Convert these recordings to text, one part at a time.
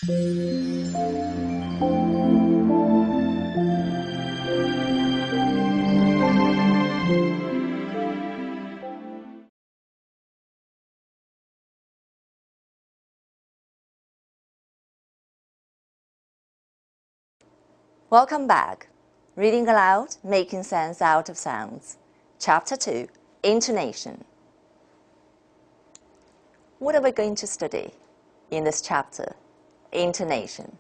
Welcome back. Reading aloud, making sense out of sounds. Chapter 2, Intonation. What are we going to study in this chapter? Intonation.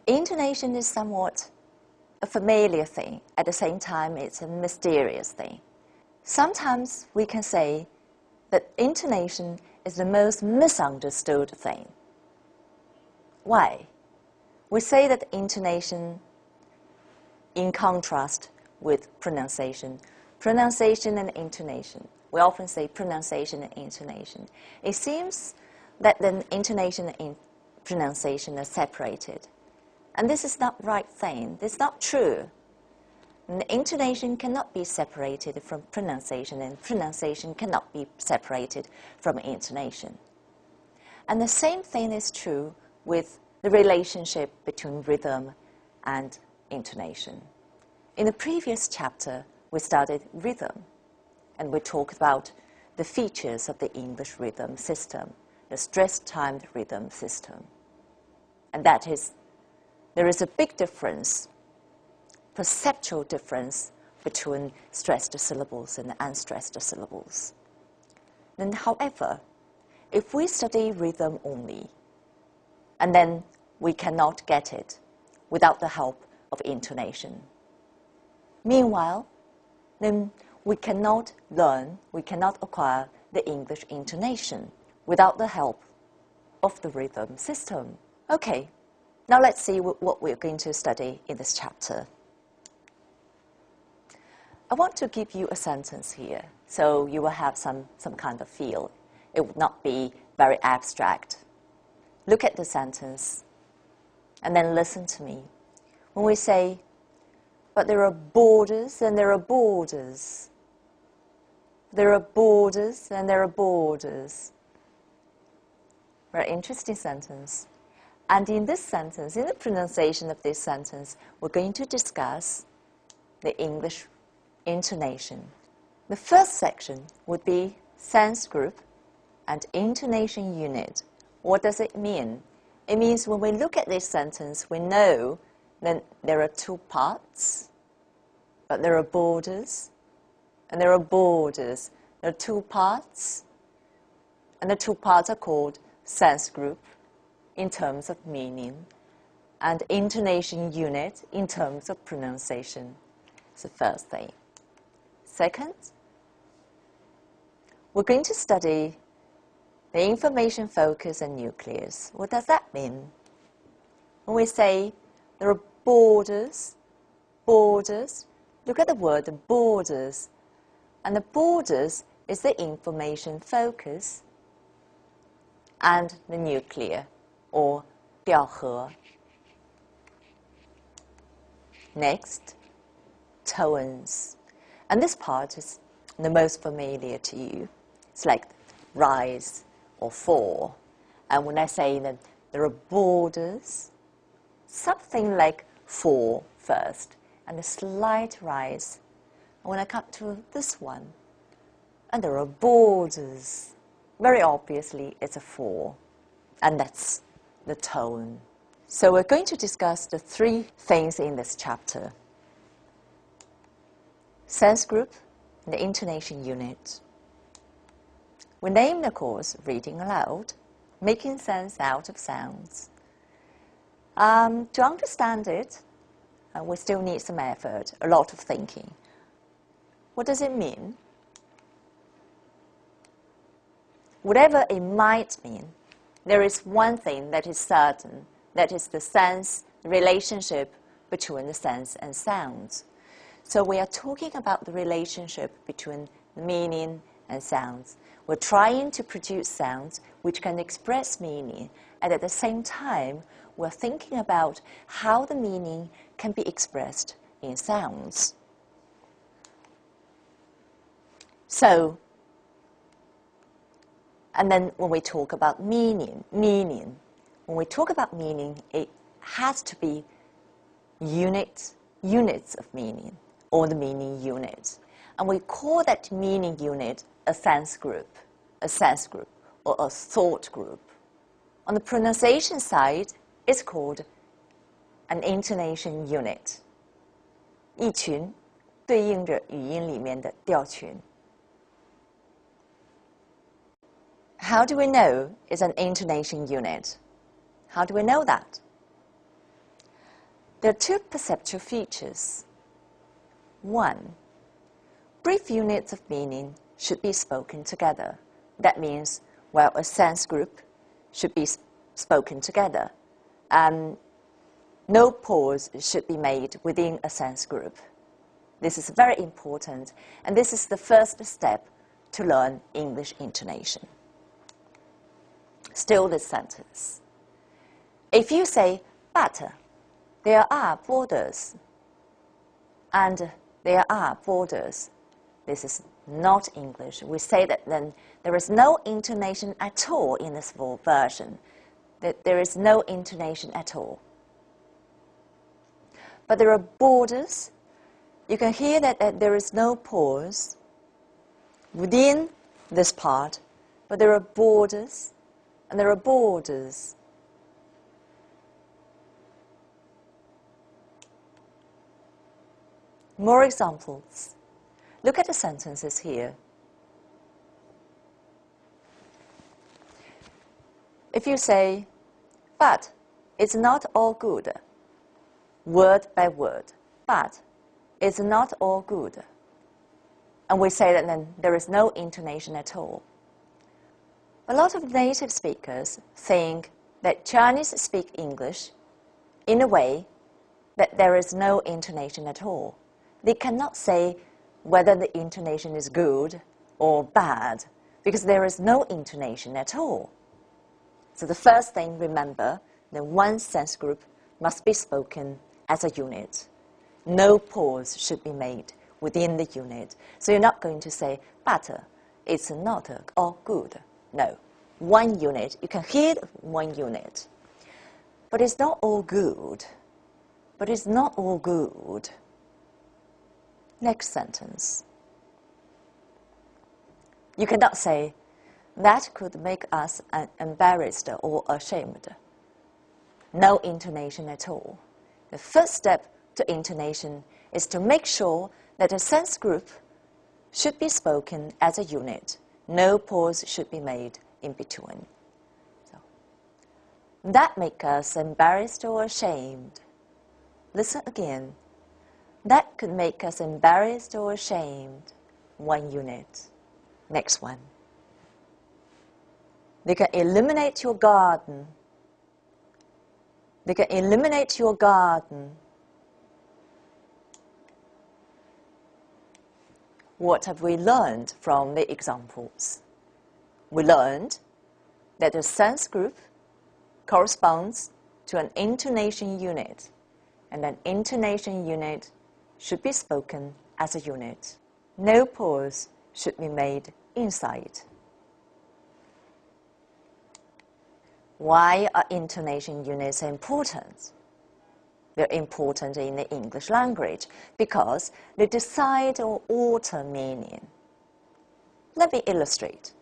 Intonation is somewhat a familiar thing. At the same time, it's a mysterious thing. Sometimes we can say that intonation is the most misunderstood thing. Why? We say that intonation, in contrast with pronunciation and intonation. We often say pronunciation and intonation. It seems that then intonation and pronunciation are separated. And this is not the right thing. This is not true. And intonation cannot be separated from pronunciation, and pronunciation cannot be separated from intonation. And the same thing is true with the relationship between rhythm and intonation. In the previous chapter, we studied rhythm, and we talked about the features of the English rhythm system, the stress-timed rhythm system. And that is, there is a big difference, perceptual difference, between stressed syllables and unstressed syllables. Then, however, if we study rhythm only, and then we cannot get it without the help of intonation. Meanwhile, then we cannot learn, we cannot acquire the English intonation without the help of the rhythm system. Okay, now let's see what we're going to study in this chapter. I want to give you a sentence here, so you will have some kind of feel. It would not be very abstract. Look at the sentence, and then listen to me. When we say, but there are borders and there are borders. There are borders and there are borders. Very interesting sentence. And in this sentence, in the pronunciation of this sentence, we're going to discuss the English intonation. The first section would be sense group and intonation unit. What does it mean? It means when we look at this sentence, we know that there are two parts, but there are borders, and there are borders. There are two parts, and the two parts are called sense group in terms of meaning, and intonation unit in terms of pronunciation. It's the first thing. Second, we're going to study the information focus and nucleus. What does that mean? When we say there are borders, borders, look at the word borders. And the borders is the information focus and the nucleus, or 调和. Next, tones. And this part is the most familiar to you. It's like rise or fall. And when I say that there are borders, something like fall first, and a slight rise. And when I come to this one, and there are borders, very obviously it's a fall. And that's the tone. So we're going to discuss the three things in this chapter. Sense group and the intonation unit. We name the course Reading Aloud, Making Sense Out of Sounds. To understand it, we still need some effort, a lot of thinking. What does it mean? Whatever it might mean, there is one thing that is certain, that is the sense, the relationship between the sense and sounds. So we are talking about the relationship between meaning and sounds. We're trying to produce sounds which can express meaning, and at the same time, we're thinking about how the meaning can be expressed in sounds. So, and then when we talk about meaning, when we talk about meaning, it has to be units of meaning, or the meaning unit. And we call that meaning unit a sense group, or a thought group. On the pronunciation side, it's called an intonation unit. 一群对应着语音里面的调群。How do we know it's an intonation unit? How do we know that? There are two perceptual features. One, brief units of meaning should be spoken together. That means, well, a sense group should be spoken together. No pause should be made within a sense group. This is very important, and this is the first step to learn English intonation. Still this sentence. If you say, but there are borders, and there are borders, this is not English. We say that then there is no intonation at all in this version, that there is no intonation at all. But there are borders. You can hear that there is no pause within this part, but there are borders, and there are borders. More examples. Look at the sentences here. If you say, but it's not all good, word by word, but it's not all good. And we say that then there is no intonation at all. A lot of native speakers think that Chinese speak English in a way that there is no intonation at all. They cannot say whether the intonation is good or bad because there is no intonation at all. So the first thing, remember, that one sense group must be spoken as a unit. No pause should be made within the unit. So you're not going to say, but it's not all good. No. One unit. You can hear one unit. But it's not all good. But it's not all good. Next sentence. You cannot say, that could make us embarrassed or ashamed. No intonation at all. The first step to intonation is to make sure that a sense group should be spoken as a unit. No pause should be made in between. So, that make us embarrassed or ashamed. Listen again. That could make us embarrassed or ashamed. One unit. Next one. They can illuminate your garden. They can illuminate your garden. What have we learned from the examples? We learned that the sense group corresponds to an intonation unit, and an intonation unit should be spoken as a unit. No pause should be made inside. Why are intonation units important? They're important in the English language because they decide or alter meaning. Let me illustrate.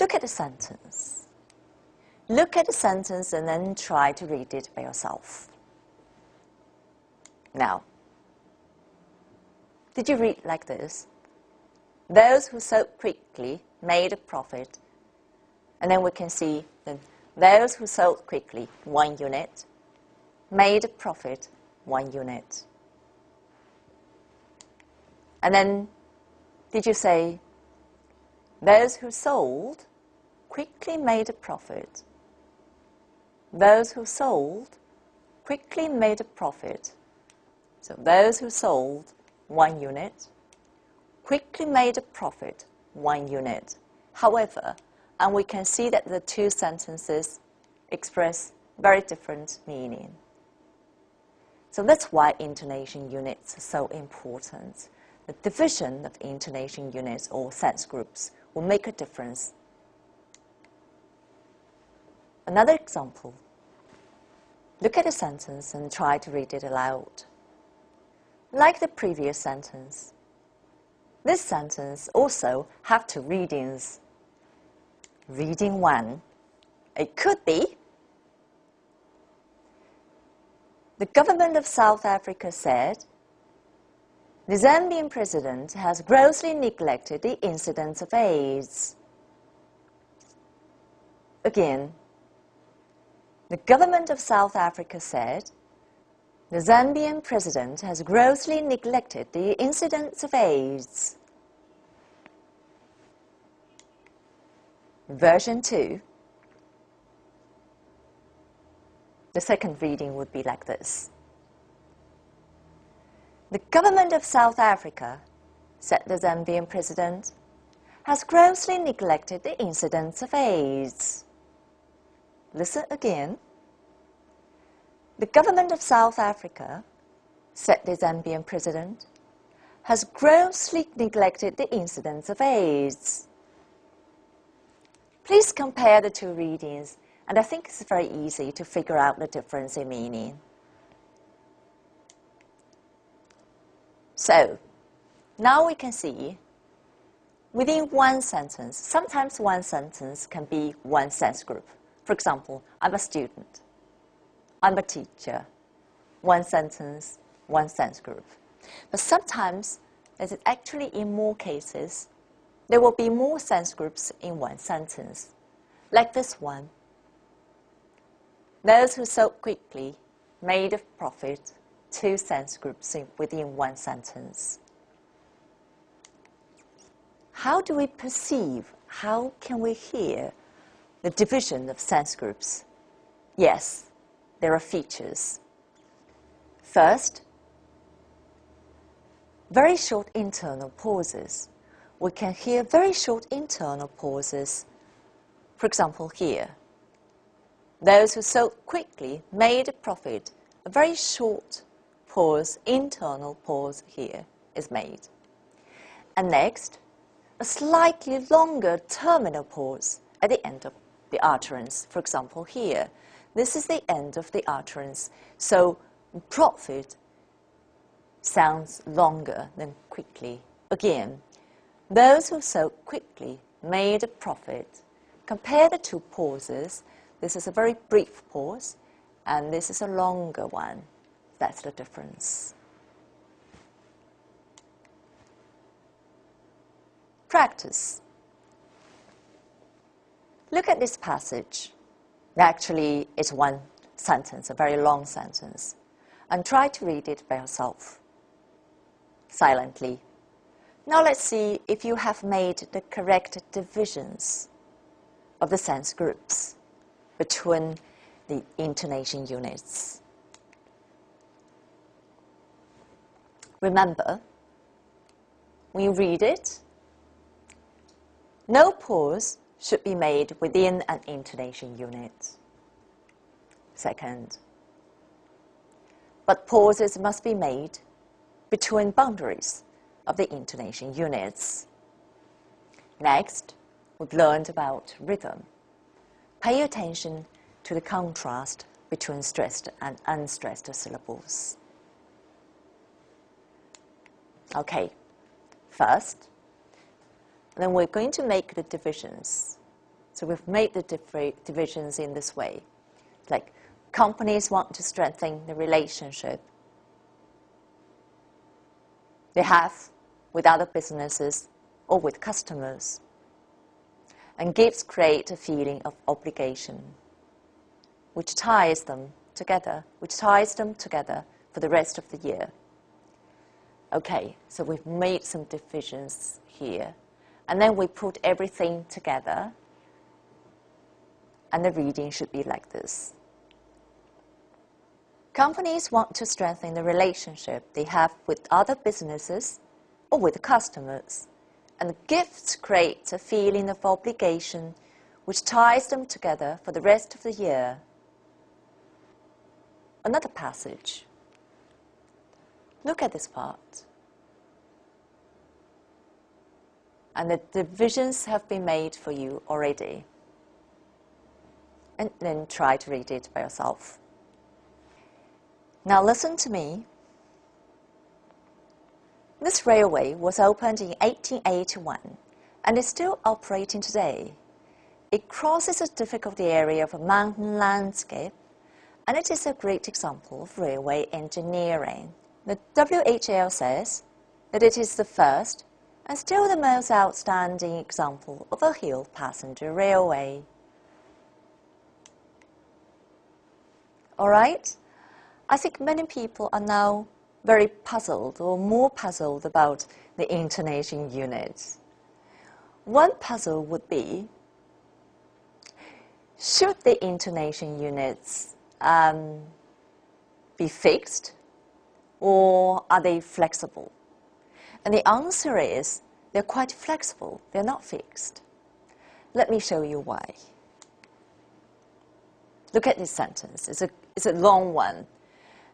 Look at the sentence. Look at the sentence and then try to read it by yourself. Now, did you read like this? Those who sold quickly made a profit. And then we can see that those who sold quickly, 1 unit, made a profit, 1 unit. And then, did you say, those who sold quickly made a profit? Those who sold quickly made a profit. So those who sold 1 unit quickly made a profit, 1 unit. However, and we can see that the two sentences express very different meaning. So that's why intonation units are so important. The division of intonation units or sense groups will make a difference. Another example. Look at the sentence and try to read it aloud. Like the previous sentence, this sentence also have two readings. Reading 1, it could be, the government of South Africa said, the Zambian president has grossly neglected the incidence of AIDS. Again, the government of South Africa said, the Zambian president has grossly neglected the incidence of AIDS. Version 2, the second reading would be like this. The government of South Africa, said the Zambian president, has grossly neglected the incidence of AIDS. Listen again. The government of South Africa, said the Zambian president, has grossly neglected the incidence of AIDS. Please compare the two readings, and I think it's very easy to figure out the difference in meaning. So, now we can see within one sentence, sometimes one sentence can be one sense group. For example, I'm a student. I'm a teacher. One sentence, one sense group. But sometimes, as it actually in more cases, there will be more sense groups in one sentence. Like this one. Those who sold quickly made a profit, two sense groups within one sentence. How do we perceive, how can we hear the division of sense groups? Yes, there are features. First, very short internal pauses. We can hear very short internal pauses. For example, here. Those who sold quickly made a profit. A very short pause, internal pause here is made. And next, a slightly longer terminal pause at the end of the utterance. For example, here. This is the end of the utterance. So profit sounds longer than quickly. Again, those who sold quickly made a profit. Compare the two pauses. This is a very brief pause, and this is a longer one. That's the difference. Practice. Look at this passage. Actually, it's one sentence, a very long sentence. And try to read it by yourself, silently. Now let's see if you have made the correct divisions of the sense groups between the intonation units. Remember, when you read it, no pause should be made within an intonation unit. Second, but pauses must be made between boundaries of the intonation units. Next, we've learned about rhythm. Pay attention to the contrast between stressed and unstressed syllables. Okay, first, then we're going to make the divisions. So we've made the divisions in this way. Like, companies want to strengthen the relationship they have with other businesses or with customers. And gifts create a feeling of obligation, which ties them together for the rest of the year. Okay, so we've made some divisions here. And then we put everything together. And the reading should be like this. Companies want to strengthen the relationship they have with other businesses or with customers. And gifts create a feeling of obligation which ties them together for the rest of the year. Another passage. Look at this part. And the divisions have been made for you already. and then try to read it by yourself. Now listen to me. This railway was opened in 1881 and is still operating today. It crosses a difficult area of a mountain landscape, and it is a great example of railway engineering. The WHL says that it is the first and still the most outstanding example of a hill passenger railway. All right? I think many people are now very puzzled or more puzzled about the intonation units. One puzzle would be, should the intonation units be fixed or are they flexible? And the answer is they're quite flexible, they're not fixed. Let me show you why. Look at this sentence, it's a long one.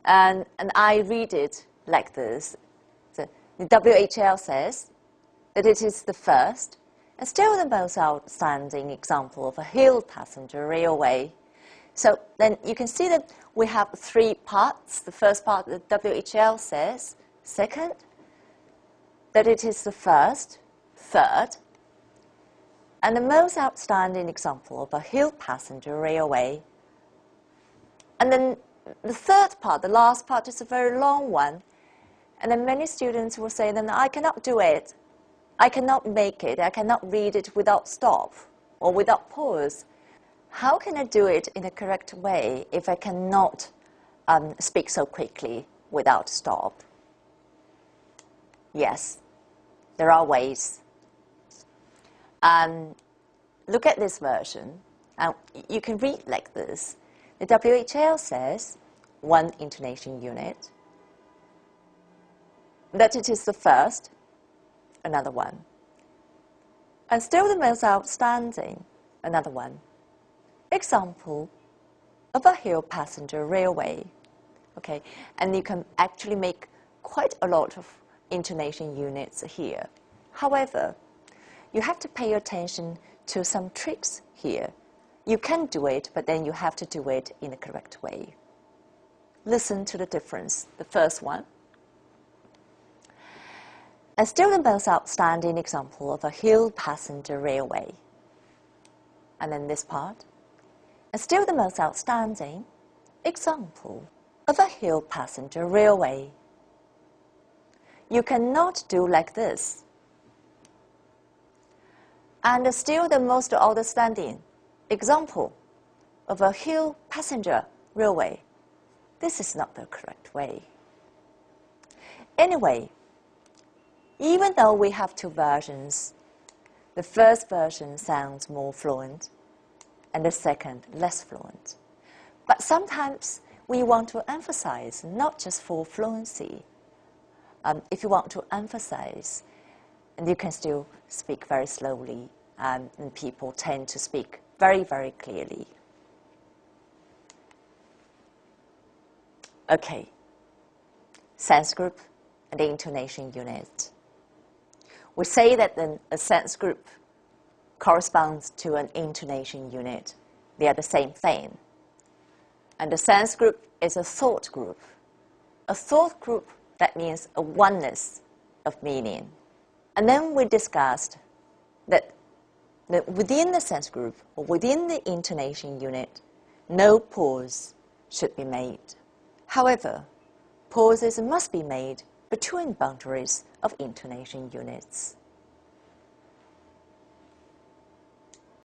And I read it like this. The WHL says that it is the first and still the most outstanding example of a hill passenger railway. So then you can see that we have three parts. The first part, the WHL says, second, that it is the first, third, and the most outstanding example of a hill passenger railway. And then the third part, the last part, is a very long one. And then many students will say, then I cannot do it. I cannot make it. I cannot read it without stop or without pause. How can I do it in a correct way if I cannot speak so quickly without stop? Yes, there are ways. Look at this version. You can read like this. The WHL says, one intonation unit, that it is the first, another one, and still the most outstanding, another one. Example of a hill passenger railway. Okay, and you can actually make quite a lot of intonation units here. However, you have to pay attention to some tricks here. You can do it, but then you have to do it in the correct way. Listen to the difference. The first one. And still the most outstanding example of a hill passenger railway. And then this part. And still the most outstanding example of a hill passenger railway. You cannot do like this. And still the most outstanding example of a hill passenger railway. This is not the correct way. Anyway, even though we have two versions, the first version sounds more fluent and the second less fluent. But sometimes we want to emphasize not just for fluency. If you want to emphasize, and you can still speak very slowly, and people tend to speak very, very clearly. Okay, sense group and the intonation unit. We say that a sense group corresponds to an intonation unit. They are the same thing. And the sense group is a thought group. A thought group, that means a oneness of meaning. And then we discussed that within the sense group or within the intonation unit, no pause should be made. However, pauses must be made between boundaries of intonation units.